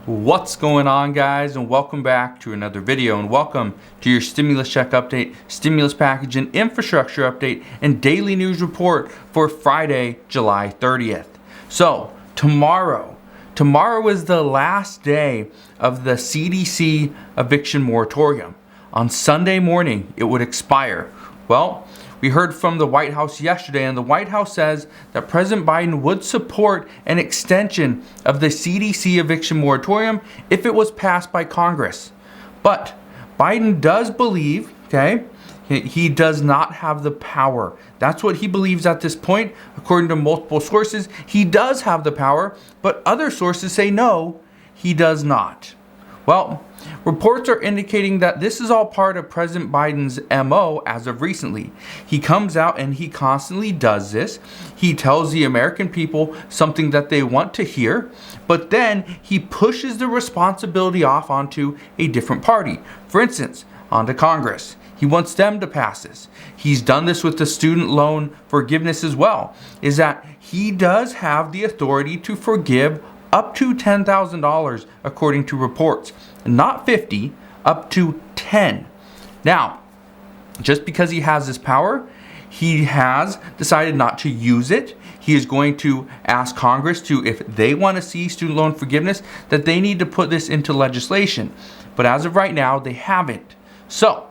What's going on, guys, and welcome back to another video, and welcome to your stimulus check update, stimulus package and infrastructure update and daily news report for Friday, July 30th. So tomorrow is the last day of the CDC eviction moratorium. On Sunday morning it would expire. Well, we heard from the White House yesterday, and the White House says that President Biden would support an extension of the CDC eviction moratorium if it was passed by Congress. But Biden does believe, he does not have the power. That's what he believes at this point. According to multiple sources, he does have the power, but other sources say no, he does not. Well, reports are indicating that this is all part of President Biden's MO as of recently. He comes out and he constantly does this. He tells the American people something that they want to hear, but then he pushes the responsibility off onto a different party. For instance, onto Congress. He wants them to pass this. He's done this with the student loan forgiveness as well, is that he does have the authority to forgive up to $10,000 according to reports. Not 50, up to 10. Now, just because he has this power, he has decided not to use it. He is going to ask Congress to, if they want to see student loan forgiveness, that they need to put this into legislation. But as of right now, they haven't. So,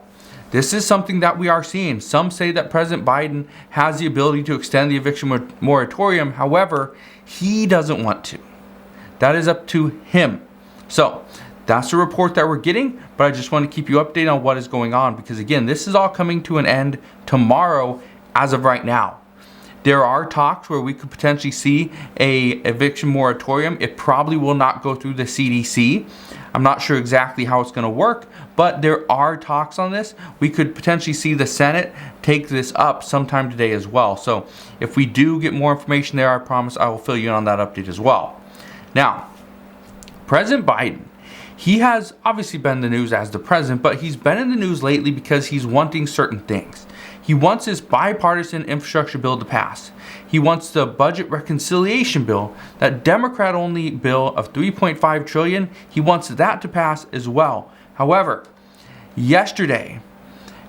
this is something that we are seeing. Some say that President Biden has the ability to extend the eviction moratorium. However, he doesn't want to. That is up to him. So, that's the report that we're getting, but I just want to keep you updated on what is going on, because again, this is all coming to an end tomorrow as of right now. There are talks where we could potentially see a eviction moratorium. It probably will not go through the CDC. I'm not sure exactly how it's going to work, but there are talks on this. We could potentially see the Senate take this up sometime today as well. So if we do get more information there, I promise I will fill you in on that update as well. Now, President Biden, he has obviously been in the news as the president, but he's been in the news lately because he's wanting certain things. He wants his bipartisan infrastructure bill to pass. He wants the budget reconciliation bill, that Democrat-only bill of $3.5 trillion. He wants that to pass as well. However, yesterday,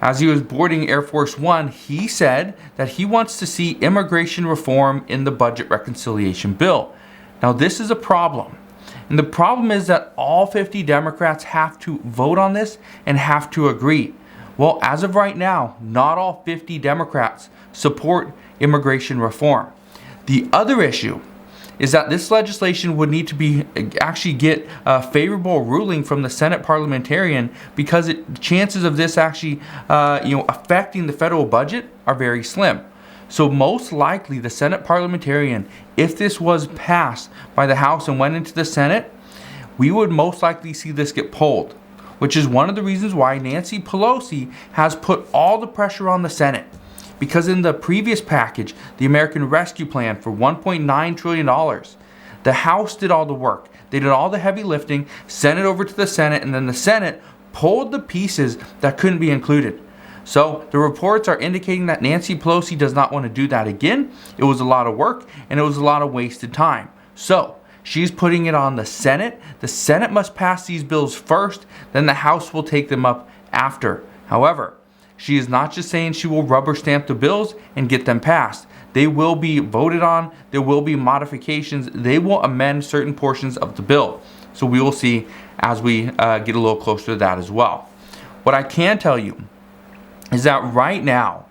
as he was boarding Air Force One, he said that he wants to see immigration reform in the budget reconciliation bill. Now, this is a problem. And the problem is that all 50 Democrats have to vote on this and have to agree. Well, as of right now, not all 50 Democrats support immigration reform. The other issue is that this legislation would need to actually get a favorable ruling from the Senate parliamentarian, because the chances of this actually affecting the federal budget are very slim. So most likely the Senate parliamentarian, if this was passed by the House and went into the Senate, we would most likely see this get pulled, which is one of the reasons why Nancy Pelosi has put all the pressure on the Senate. Because in the previous package, the American Rescue Plan for $1.9 trillion, the House did all the work. They did all the heavy lifting, sent it over to the Senate, and then the Senate pulled the pieces that couldn't be included. So the reports are indicating that Nancy Pelosi does not want to do that again. It was a lot of work and it was a lot of wasted time. So she's putting it on the Senate. The Senate must pass these bills first, then the House will take them up after. However, she is not just saying she will rubber stamp the bills and get them passed. They will be voted on. There will be modifications. They will amend certain portions of the bill. So we will see as we get a little closer to that as well. What I can tell you is that right now,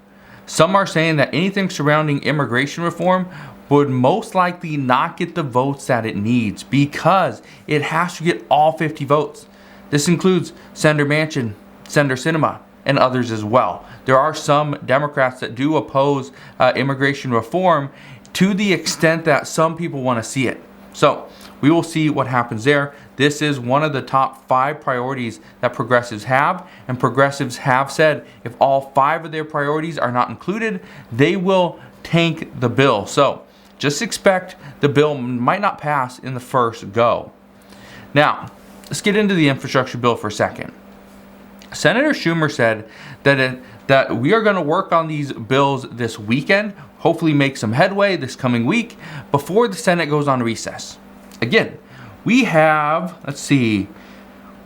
some are saying that anything surrounding immigration reform would most likely not get the votes that it needs, because it has to get all 50 votes. This includes Senator Manchin, Senator Sinema, and others as well. There are some Democrats that do oppose immigration reform to the extent that some people want to see it. So we will see what happens there. This is one of the top 5 priorities that progressives have, and progressives have said if all 5 of their priorities are not included, they will tank the bill. So just expect the bill might not pass in the first go. Now, let's get into the infrastructure bill for a second. Senator Schumer said that we are going to work on these bills this weekend, hopefully make some headway this coming week before the Senate goes on recess. Again, we have, let's see,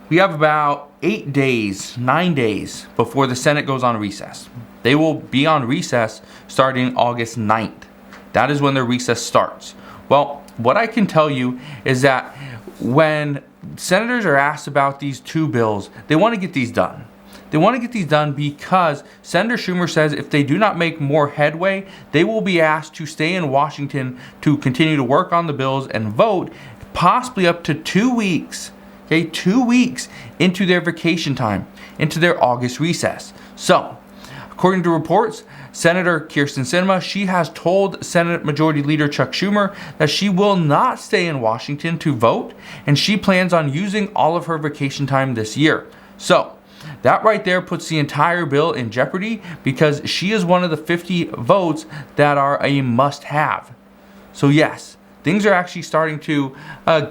we have about 8 days, 9 days before the Senate goes on recess. They will be on recess starting August 9th. That is when their recess starts. Well, what I can tell you is that when senators are asked about these two bills, they want to get these done. They want to get these done because Senator Schumer says if they do not make more headway, they will be asked to stay in Washington to continue to work on the bills and vote possibly up to 2 weeks. Okay, 2 weeks into their vacation time, into their August recess. So, according to reports, Senator Kyrsten Sinema, she has told Senate Majority Leader Chuck Schumer that she will not stay in Washington to vote, and she plans on using all of her vacation time this year. So, that right there puts the entire bill in jeopardy because she is one of the 50 votes that are a must-have. So yes, things are actually starting to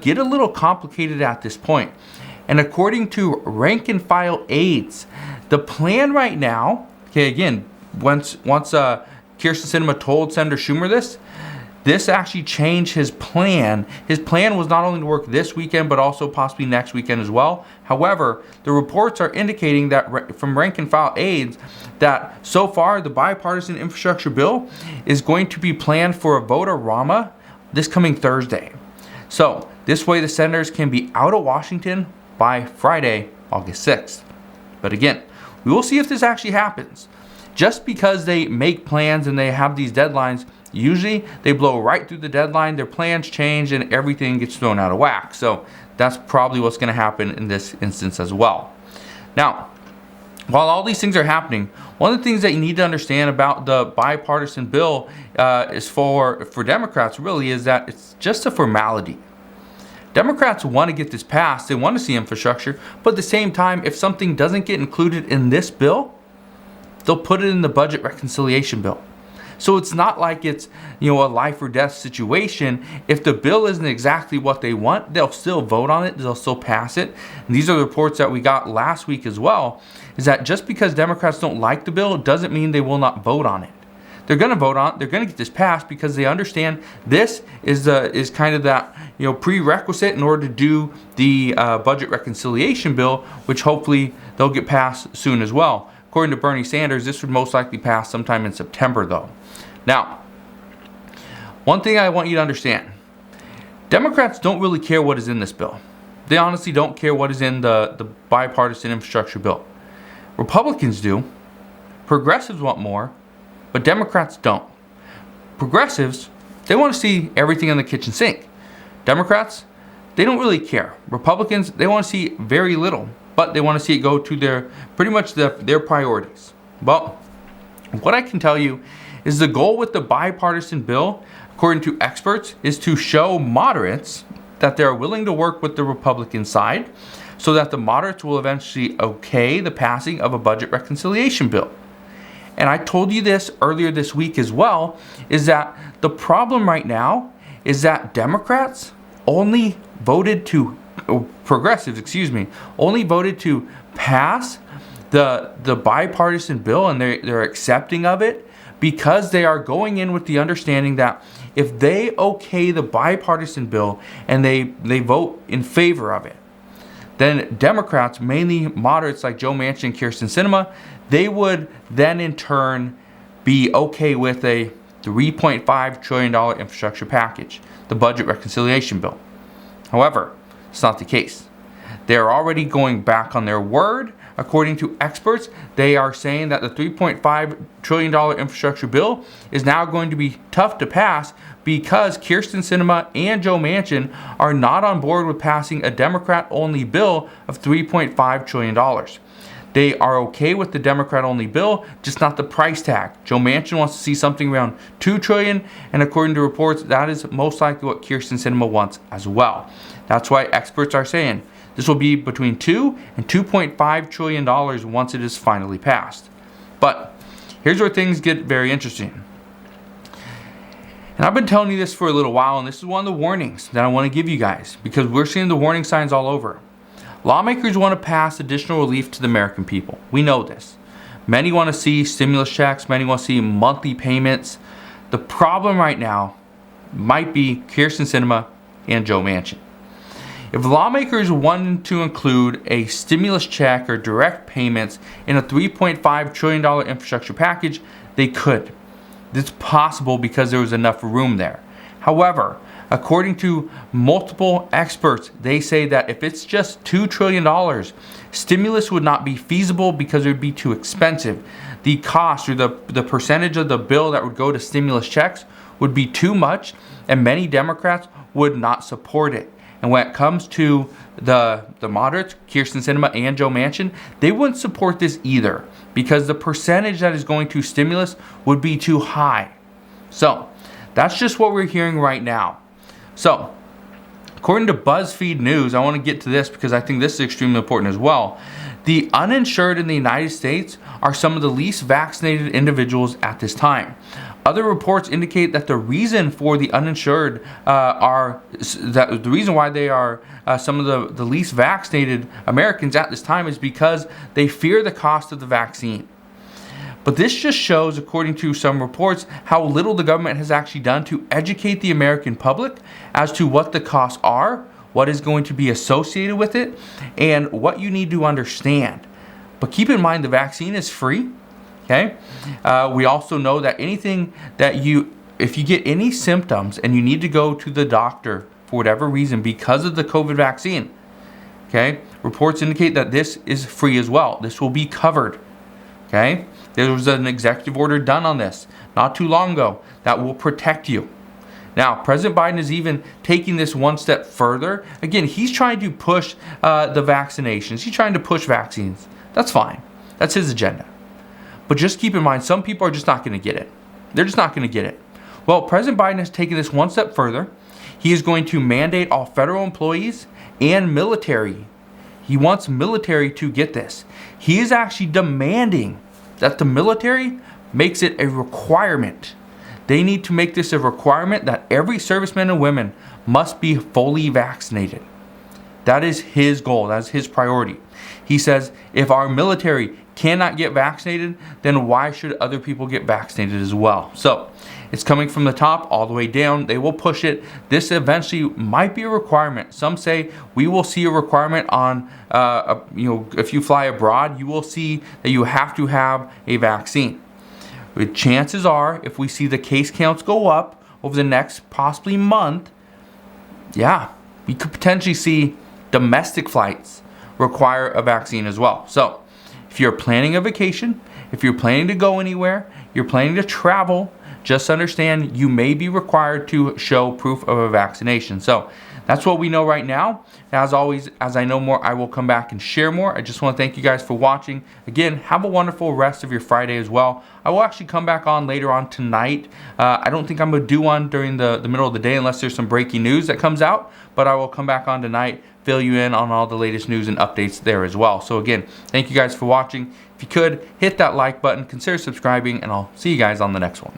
get a little complicated at this point. And according to rank and file aides, the plan right now, okay, again, once Kyrsten Sinema told Senator Schumer this actually changed his plan. His plan was not only to work this weekend, but also possibly next weekend as well. However, the reports are indicating that from rank and file aides that so far the bipartisan infrastructure bill is going to be planned for a vote-a-rama this coming Thursday. So this way the senators can be out of Washington by Friday, August 6th. But again, we will see if this actually happens. Just because they make plans and they have these deadlines, usually they blow right through the deadline, their plans change, and everything gets thrown out of whack. So that's probably what's going to happen in this instance as well. Now, while all these things are happening, one of the things that you need to understand about the bipartisan bill is for Democrats really is that it's just a formality. Democrats want to get this passed, they want to see infrastructure, but at the same time, if something doesn't get included in this bill, they'll put it in the budget reconciliation bill. So it's not like it's, a life or death situation. If the bill isn't exactly what they want, they'll still vote on it, they'll still pass it. And these are the reports that we got last week as well, is that just because Democrats don't like the bill doesn't mean they will not vote on it. They're going to vote on it, they're going to get this passed because they understand this is kind of that prerequisite in order to do the budget reconciliation bill, which hopefully they'll get passed soon as well. According to Bernie Sanders, this would most likely pass sometime in September though. Now, one thing I want you to understand, Democrats don't really care what is in this bill. They honestly don't care what is in the bipartisan infrastructure bill. Republicans do. Progressives want more, but Democrats don't. Progressives, they want to see everything in the kitchen sink. Democrats, they don't really care. Republicans, they want to see very little, but they want to see it go to their priorities. Well, what I can tell you is the goal with the bipartisan bill, according to experts, is to show moderates that they're willing to work with the Republican side so that the moderates will eventually okay the passing of a budget reconciliation bill. And I told you this earlier this week as well, is that the problem right now is that Democrats only voted to, progressives, only voted to pass the bipartisan bill, and they're accepting of it because they are going in with the understanding that if they okay the bipartisan bill and they vote in favor of it, then Democrats, mainly moderates like Joe Manchin and Kyrsten Sinema, they would then in turn be okay with a $3.5 trillion infrastructure package, the budget reconciliation bill. However, it's not the case. They're already going back on their word. According to experts, they are saying that the $3.5 trillion infrastructure bill is now going to be tough to pass because Kyrsten Sinema and Joe Manchin are not on board with passing a Democrat-only bill of $3.5 trillion. They are okay with the Democrat-only bill, just not the price tag. Joe Manchin wants to see something around $2 trillion, and according to reports, that is most likely what Kyrsten Sinema wants as well. That's why experts are saying this will be between $2 and $2.5 trillion once it is finally passed. But here's where things get very interesting. And I've been telling you this for a little while, and this is one of the warnings that I want to give you guys because we're seeing the warning signs all over. Lawmakers want to pass additional relief to the American people. We know this. Many want to see stimulus checks. Many want to see monthly payments. The problem right now might be Kyrsten Sinema and Joe Manchin. If lawmakers wanted to include a stimulus check or direct payments in a $3.5 trillion infrastructure package, they could. It's possible because there was enough room there. However, according to multiple experts, they say that if it's just $2 trillion, stimulus would not be feasible because it would be too expensive. The cost or the percentage of the bill that would go to stimulus checks would be too much, and many Democrats would not support it. And when it comes to the moderates, Kyrsten Sinema and Joe Manchin, they wouldn't support this either because the percentage that is going to stimulus would be too high. So that's just what we're hearing right now. So according to BuzzFeed News, I want to get to this because I think this is extremely important as well. The uninsured in the United States are some of the least vaccinated individuals at this time. Other reports indicate that the reason for the uninsured the reason why they are some of the least vaccinated Americans at this time is because they fear the cost of the vaccine. But this just shows, according to some reports, how little the government has actually done to educate the American public as to what the costs are, what is going to be associated with it, and what you need to understand. But keep in mind, the vaccine is free. Okay. We also know that anything that if you get any symptoms and you need to go to the doctor for whatever reason because of the COVID vaccine, okay, reports indicate that this is free as well. This will be covered. Okay. There was an executive order done on this not too long ago that will protect you. Now, President Biden is even taking this one step further. Again, he's trying to push the vaccinations. He's trying to push vaccines. That's fine. That's his agenda. But just keep in mind, some people are just not going to get it. They're just not going to get it. Well, President Biden has taken this one step further. He is going to mandate all federal employees and military. He wants military to get this. He is actually demanding that the military makes it a requirement. They need to make this a requirement that every serviceman and woman must be fully vaccinated. That is his goal. That is his priority. He says if our military cannot get vaccinated, then why should other people get vaccinated as well? So it's coming from the top all the way down. They will push it. This eventually might be a requirement. Some say we will see a requirement on, if you fly abroad, you will see that you have to have a vaccine. But chances are, if we see the case counts go up over the next possibly month, we could potentially see domestic flights require a vaccine as well. So if you're planning a vacation, if you're planning to go anywhere, you're planning to travel, just understand you may be required to show proof of a vaccination. So that's what we know right now. As always, as I know more, I will come back and share more. I just want to thank you guys for watching. Again, have a wonderful rest of your Friday as well. I will actually come back on later on tonight. I don't think I'm going to do one during the middle of the day unless there's some breaking news that comes out. But I will come back on tonight, fill you in on all the latest news and updates there as well. So again, thank you guys for watching. If you could, hit that like button, consider subscribing, and I'll see you guys on the next one.